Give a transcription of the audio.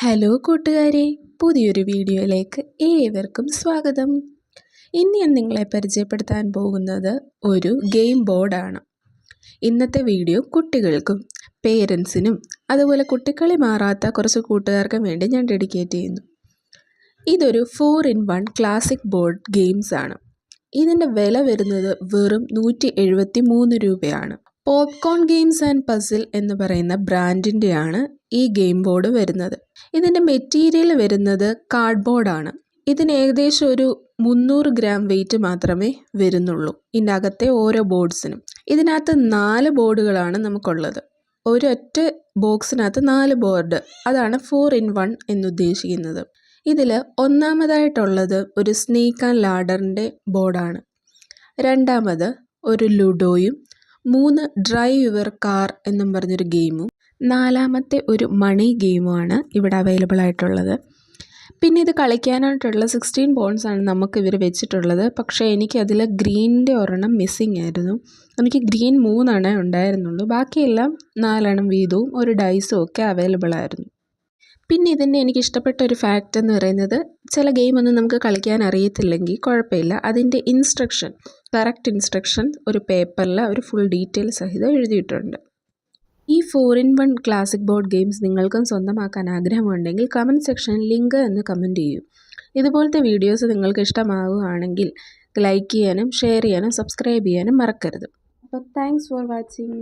Hello കൂട്ടുകാരെ, പുതിയൊരു വീഡിയോയിലേക്ക് ഏവർക്കും സ്വാഗതം. ഇന്ന് ഞാൻ നിങ്ങളെ പരിചയപ്പെടുത്താൻ പോകുന്നത് ഒരു ഗെയിം ബോർഡാണ്. ഇന്നത്തെ വീഡിയോ കുട്ടികൾക്കും പേരൻസിനും അതുപോലെ കുട്ടികളി മാറാത്ത കുറച്ച് കൂട്ടുകാർക്കും വേണ്ടി ഞാൻ ഡെഡിക്കേറ്റ് ചെയ്യുന്നു. ഇതൊരു 4-in-1 ക്ലാസിക് ബോർഡ് ഗെയിംസ് ആണ്. ഇതിൻ്റെ വില വരുന്നത് വെറും 173 രൂപയാണ്. പോപ്കോൺ ഗെയിംസ് ആൻഡ് പസിൽ എന്ന് പറയുന്ന ബ്രാൻഡിൻ്റെയാണ് ഈ ഗെയിം ബോർഡ് വരുന്നത്. ഇതിൻ്റെ മെറ്റീരിയൽ വരുന്നത് കാർഡ്ബോർഡാണ്. ഇതിന് ഏകദേശം ഒരു 300 ഗ്രാം വെയിറ്റ് മാത്രമേ വരുന്നുള്ളൂ ഇതിൻ്റെ അകത്തെ ഓരോ ബോർഡ്സിനും. ഇതിനകത്ത് 4 ബോർഡുകളാണ് നമുക്കുള്ളത്. ഒരൊറ്റ ബോക്സിനകത്ത് 4 ബോർഡ്, അതാണ് 4-in-1 എന്നുദ്ദേശിക്കുന്നത്. ഇതിൽ ഒന്നാമതായിട്ടുള്ളത് ഒരു സ്നേക്ക് ആൻഡ് ലാഡറിൻ്റെ ബോർഡാണ്. രണ്ടാമത് ഒരു ലുഡോയും 3 ഡ്രൈവ് യുവർ കാർ എന്നും പറഞ്ഞൊരു ഗെയിമും, 4-മത്തെ ഒരു മണി ഗെയിമുമാണ് ഇവിടെ അവൈലബിൾ ആയിട്ടുള്ളത്. പിന്നെ ഇത് കളിക്കാനായിട്ടുള്ള 16 പോൺസ് ആണ് നമുക്ക് ഇവർ വെച്ചിട്ടുള്ളത്. പക്ഷേ എനിക്കതിൽ ഗ്രീനിൻ്റെ ഒരെണ്ണം മിസ്സിങ് ആയിരുന്നു. എനിക്ക് ഗ്രീൻ 3 ഉണ്ടായിരുന്നുള്ളൂ. ബാക്കിയെല്ലാം 4 വീതവും ഒരു ഡൈസും ഒക്കെ അവൈലബിൾ ആയിരുന്നു. പിന്നെ ഇതിൻ്റെ എനിക്കിഷ്ടപ്പെട്ട ഒരു ഫാക്റ്റ് എന്ന് പറയുന്നത്, ചില ഗെയിമൊന്നും നമുക്ക് കളിക്കാൻ അറിയത്തില്ലെങ്കിൽ കുഴപ്പമില്ല, അതിൻ്റെ കറക്റ്റ് ഇൻസ്ട്രക്ഷൻ ഒരു പേപ്പറിൽ ഒരു ഫുൾ ഡീറ്റെയിൽ സഹിതം എഴുതിയിട്ടുണ്ട്. ഈ 4-in-1 ക്ലാസിക് ബോർഡ് ഗെയിംസ് നിങ്ങൾക്കും സ്വന്തമാക്കാൻ ആഗ്രഹമുണ്ടെങ്കിൽ കമൻറ്റ് സെക്ഷനിൽ ലിങ്ക് എന്ന് കമൻറ്റ് ചെയ്യൂ. ഇതുപോലത്തെ വീഡിയോസ് നിങ്ങൾക്ക് ഇഷ്ടമാവുകയാണെങ്കിൽ ലൈക്ക് ചെയ്യാനും ഷെയർ ചെയ്യാനും സബ്സ്ക്രൈബ് ചെയ്യാനും മറക്കരുത്. അപ്പോൾ താങ്ക്സ് ഫോർ വാച്ചിങ്.